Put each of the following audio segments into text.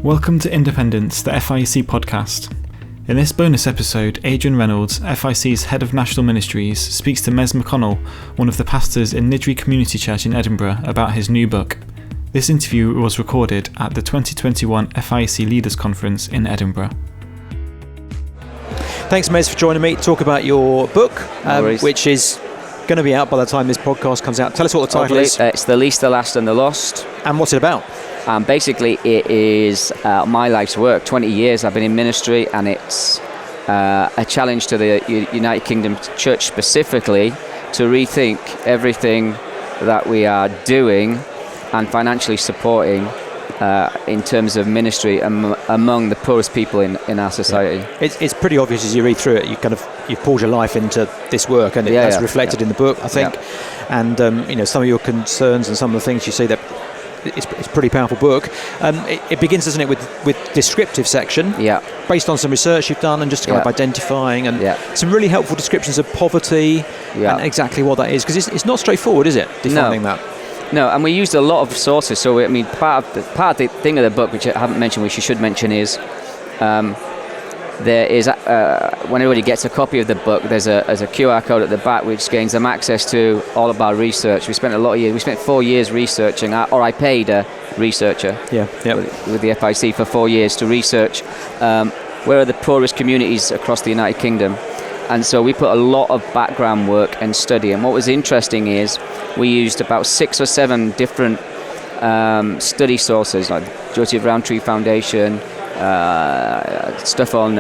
Welcome to Independence, the FIEC podcast. In this bonus episode, Adrian Reynolds, FIEC's Head of National Ministries, speaks to Mez McConnell, one of the pastors in Nidri Community Church in Edinburgh, about his new book. This interview was recorded at the 2021 FIEC Leaders Conference in Edinburgh. Thanks, Mez, for joining me to talk about your book, which is going to be out by the time this podcast comes out. Tell us what the title is. It's The Least, the Last and the Lost. And what's it about? Basically, it is my life's work. 20 years I've been in ministry, and it's a challenge to the United Kingdom Church specifically to rethink everything that we are doing and financially supporting in terms of ministry among the poorest people in our society. Yeah. It's pretty obvious as you read through it. You've poured your life into this work, and that's reflected in the book, I think. Yeah. And some of your concerns and some of the things you see that. It's a pretty powerful book. It begins, doesn't it, with descriptive section, based on some research you've done and just kind of identifying and some really helpful descriptions of poverty and exactly what that is, because it's not straightforward, is it, defining that? No, and we used a lot of sources. So part of the thing of the book, which I haven't mentioned, which you should mention, is there is when everybody gets a copy of the book, there's a QR code at the back which gains them access to all of our research. We spent a lot of years. We spent 4 years researching, or I paid a researcher with the FIEC for 4 years to research where are the poorest communities across the United Kingdom. And so we put a lot of background work and study. And what was interesting is we used about 6 or 7 different study sources, like Joseph Rowntree Foundation, stuff on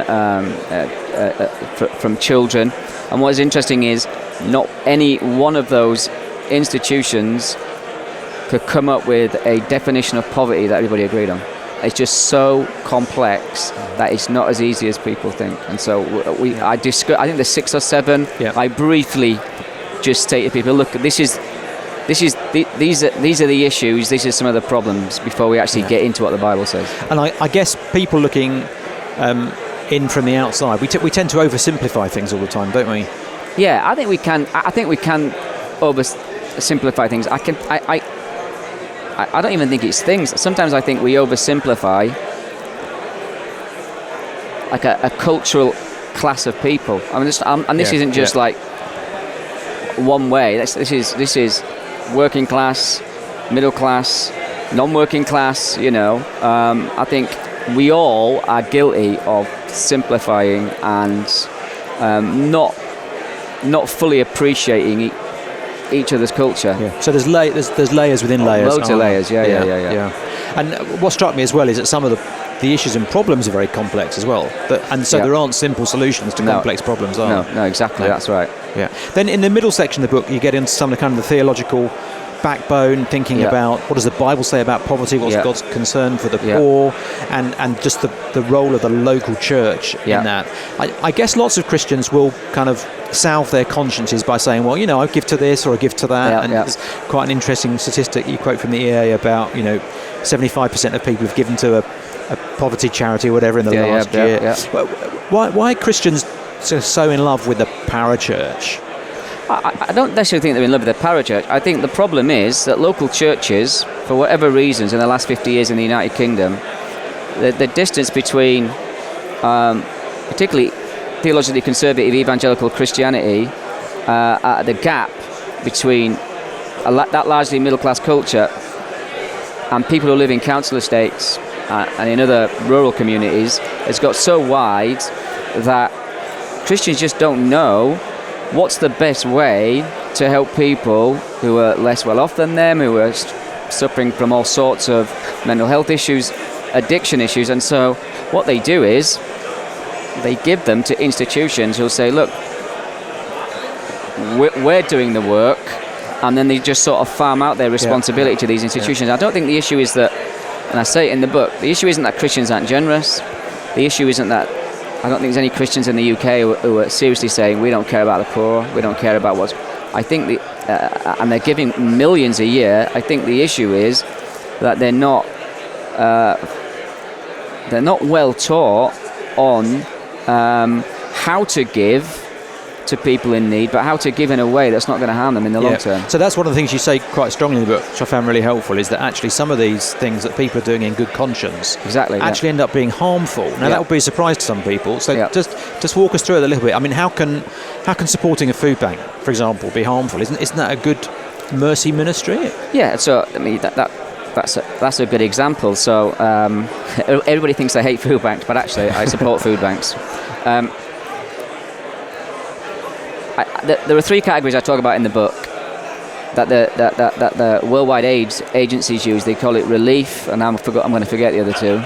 from children. And what is interesting is not any one of those institutions could come up with a definition of poverty that everybody agreed on. It's just so complex that it's not as easy as people think. And so I think there's 6 or 7. I briefly just state to people, look, these are the issues, these are some of the problems before we actually get into what the Bible says. And I guess people looking in from the outside, we tend to oversimplify things all the time, don't we? Yeah, I think we can oversimplify things. I don't even think it's things. Sometimes I think we oversimplify like a cultural class of people. I mean, this isn't just like one way. This is working class, middle class, non-working class. I think we all are guilty of simplifying and not fully appreciating each other's culture. So there's layers within layers. Loads of layers. Yeah. And what struck me as well is that some of the issues and problems are very complex as well. There aren't simple solutions to complex problems, are there? No, exactly. That's right. Yeah. Then in the middle section of the book, you get into some of the kind of the theological backbone, thinking about what does the Bible say about poverty, what's God's concern for the poor, and just the role of the local church in that. I guess lots of Christians will kind of salve their consciences by saying, well, I give to this or I give to that. It's quite an interesting statistic you quote from the EA about 75% of people have given to a poverty charity or whatever in the last year. Why are Christians so in love with the parachurch? I don't necessarily think they're in love with the parachurch. I think the problem is that local churches, for whatever reasons, in the last 50 years in the United Kingdom, the distance between particularly theologically conservative evangelical Christianity, the gap between that largely middle-class culture and people who live in council estates and in other rural communities has got so wide that Christians just don't know what's the best way to help people who are less well off than them, who are suffering from all sorts of mental health issues, addiction issues. And so what they do is they give them to institutions who'll say, look, we're doing the work, and then they just sort of farm out their responsibility to these institutions. I don't think the issue is that, and I say it in the book, the issue isn't that Christians aren't generous. The issue isn't that I don't think there's any Christians in the UK who are seriously saying we don't care about the poor, we don't care about what's. I think and they're giving millions a year. I think the issue is that they're not well taught on how to give to people in need, but how to give in a way that's not going to harm them in the long term. So that's one of the things you say quite strongly in the book, which I found really helpful, is that actually some of these things that people are doing in good conscience actually end up being harmful. Now that would be a surprise to some people. So just walk us through it a little bit. I mean, how can supporting a food bank, for example, be harmful? Isn't that a good mercy ministry? Yeah. So I mean that's a good example. So everybody thinks I hate food banks, but actually I support food banks. There are three categories I talk about in the book that the worldwide AIDS agencies use. They call it relief, and I'm going to forget the other two.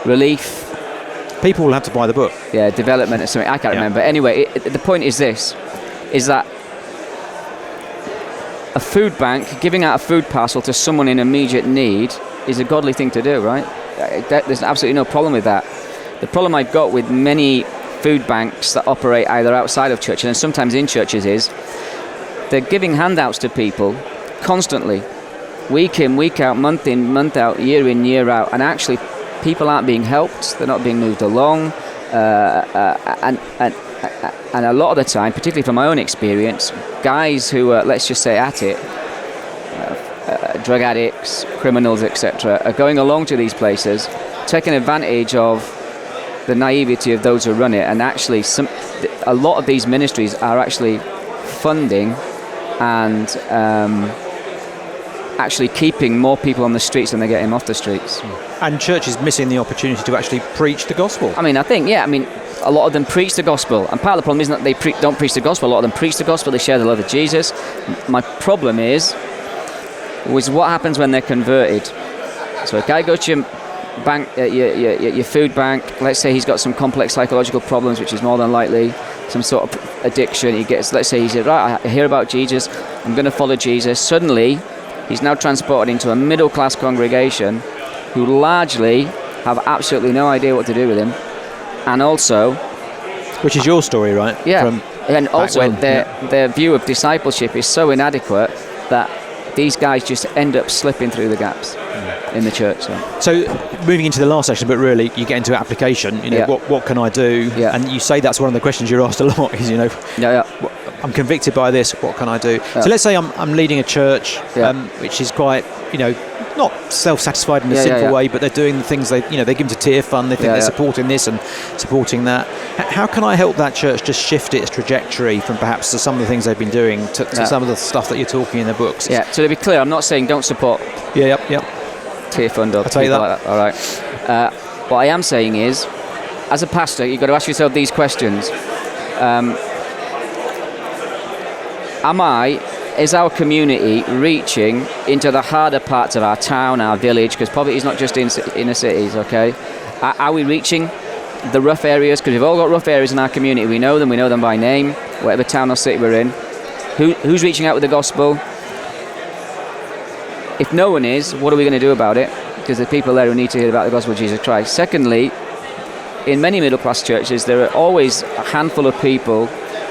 Relief. People will have to buy the book. Yeah, development or something. I can't remember. Anyway, the point is this: is that a food bank giving out a food parcel to someone in immediate need is a godly thing to do, right? There's absolutely no problem with that. The problem I've got with many food banks that operate either outside of churches and sometimes in churches is they're giving handouts to people constantly, week in, week out, month in, month out, year in, year out, and actually people aren't being helped, they're not being moved along, and a lot of the time, particularly from my own experience, guys who are, let's just say, at it, drug addicts, criminals, etc., are going along to these places, taking advantage of the naivety of those who run it, and actually a lot of these ministries are actually funding and actually keeping more people on the streets than they're getting off the streets. And churches missing the opportunity to actually preach the gospel. I mean, a lot of them preach the gospel, and part of the problem isn't that they don't preach the gospel. A lot of them preach the gospel, they share the love of Jesus. My problem is what happens when they're converted. So a guy goes to your bank, your food bank, let's say he's got some complex psychological problems, which is more than likely some sort of addiction. He gets, let's say he said, right, I hear about Jesus, I'm going to follow Jesus. Suddenly he's now transported into a middle class congregation who largely have absolutely no idea what to do with him, and also, which is your story, right? Yeah. And also their view of discipleship is so inadequate that these guys just end up slipping through the gaps in the church. So moving into the last section, but really you get into application. What can I do? Yeah. And you say that's one of the questions you're asked a lot. Is I'm convicted by this. What can I do? Yeah. So let's say I'm leading a church, which is quite not self-satisfied in a simple way, but they're doing the things they give them to tier fund. They think they're supporting this and supporting that. How can I help that church just shift its trajectory from perhaps to some of the things they've been doing to some of the stuff that you're talking in the books? Yeah. So to be clear, I'm not saying don't support. Tier fund or people like that. All right. What I am saying is, as a pastor, you've got to ask yourself these questions. Is our community reaching into the harder parts of our town, our village? Because poverty is not just in inner cities, okay? Are we reaching the rough areas? Because we've all got rough areas in our community. We know them by name, whatever town or city we're in. Who's reaching out with the gospel? If no one is, what are we going to do about it? Because there's people there who need to hear about the gospel of Jesus Christ. Secondly, in many middle-class churches, there are always a handful of people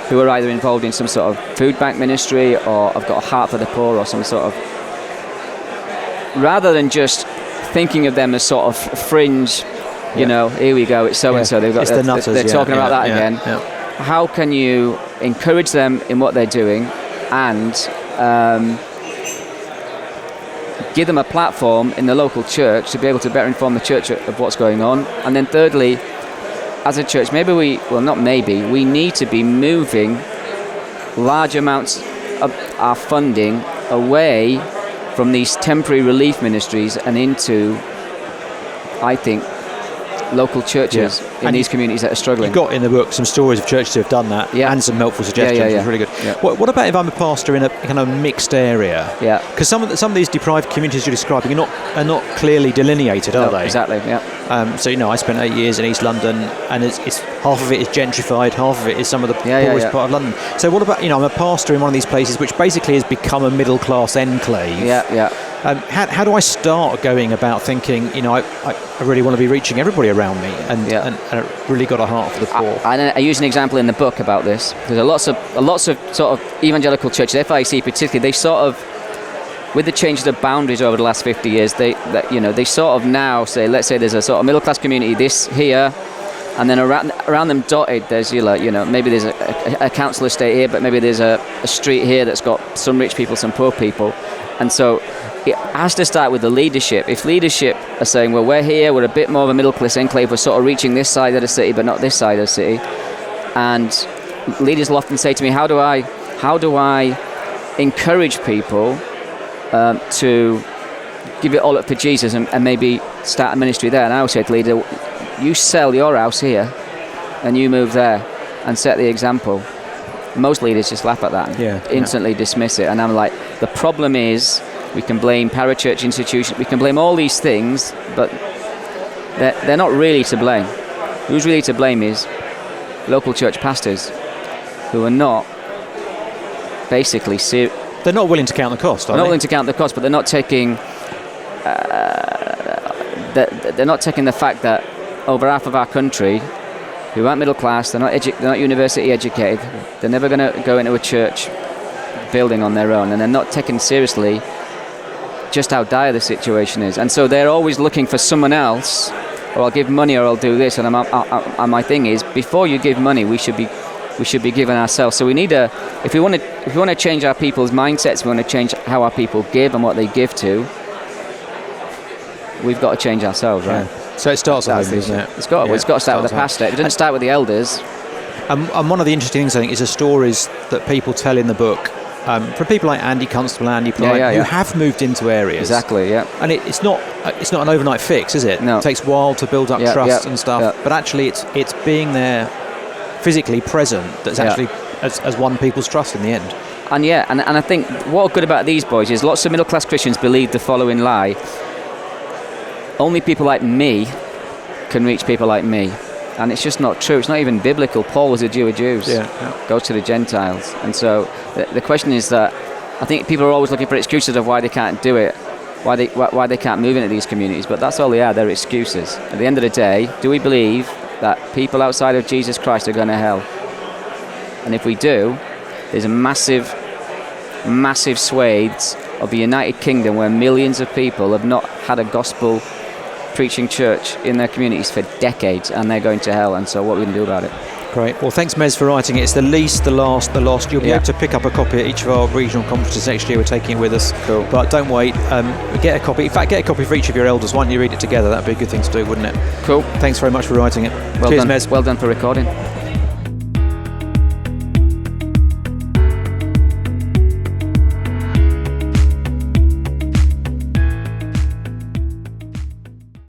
who are either involved in some sort of food bank ministry or have got a heart for the poor or some sort of... Rather than just thinking of them as sort of fringe, here we go, it's so-and-so. They've got, they're talking about that again. Yeah. How can you encourage them in what they're doing and give them a platform in the local church to be able to better inform the church of what's going on? And then thirdly, as a church, we need to be moving large amounts of our funding away from these temporary relief ministries and into, I think, local churches in these communities that are struggling. You've got in the book some stories of churches who have done that and some helpful suggestions. It's really good. Yeah. What about if I'm a pastor in a kind of mixed area? Yeah. Because some of these deprived communities you're describing are not clearly delineated, are they? Exactly. Yeah. I spent 8 years in East London, and it's half of it is gentrified, half of it is some of the poorest part of London. So what about I'm a pastor in one of these places which basically has become a middle class enclave. Yeah. How do I start going about thinking, I really want to be reaching everybody around me and I really got a heart for the poor? I use an example in the book about this. There's lots of sort of evangelical churches, FIEC particularly, they sort of, with the changes of boundaries over the last 50 years, they sort of now say, let's say there's a sort of middle class community, this here, And then around them dotted, there's maybe there's a council estate here, but maybe there's a street here that's got some rich people, some poor people. And so it has to start with the leadership. If leadership are saying, well, we're here, we're a bit more of a middle class enclave, we're sort of reaching this side of the city, but not this side of the city. And leaders will often say to me, how do I encourage people to give it all up for Jesus and maybe start a ministry there? And I always say to leader, you sell your house here and you move there and set the example. Most leaders just laugh at that and instantly dismiss it. And I'm like, the problem is we can blame parachurch institutions, we can blame all these things, but they're not really to blame. Who's really to blame is local church pastors who are not basically they're not willing to count the cost, are they? They're not willing to count the cost, but they're not taking the fact that over half of our country who aren't middle class, they're not university educated, they're never going to go into a church building on their own, and they're not taking seriously just how dire the situation is. And so they're always looking for someone else, or I'll give money, or I'll do this. And my thing is, before you give money, we should be giving ourselves. So we need if we want to change our people's mindsets, we want to change how our people give and what they give to, we've got to change ourselves, right? Yeah. So it starts with them, isn't it? It's got to start with the pastor. It doesn't start with the elders. And one of the interesting things, I think, is the stories that people tell in the book from people like Andy Constable and Andy Pride, who have moved into areas. Exactly, yeah. And it's not an overnight fix, is it? No. It takes a while to build up trust and stuff. Yeah. But actually, it's being there physically present that's actually has won people's trust in the end. And and I think what's good about these boys is lots of middle class Christians believe the following lie: only people like me can reach people like me. And it's just not true. It's not even biblical. Paul was a Jew of Jews. Go to the Gentiles. And so the question is that I think people are always looking for excuses of why they can't do it, why they can't move into these communities. But that's all they are. They're excuses. At the end of the day, do we believe that people outside of Jesus Christ are going to hell? And if we do, there's a massive swathes of the United Kingdom where millions of people have not had a gospel preaching church in their communities for decades, and they're going to hell. And so what are we going to do about it? Great. Well, thanks, Mez, for writing it. It's the least, the last, the lost. You'll be able to pick up a copy at each of our regional conferences next year. We're taking it with us. Cool. But don't wait. Get a copy. In fact, get a copy for each of your elders. Why don't you read it together? That'd be a good thing to do, wouldn't it? Cool. Thanks very much for writing it. Well Cheers, done, Mez. Well done for recording.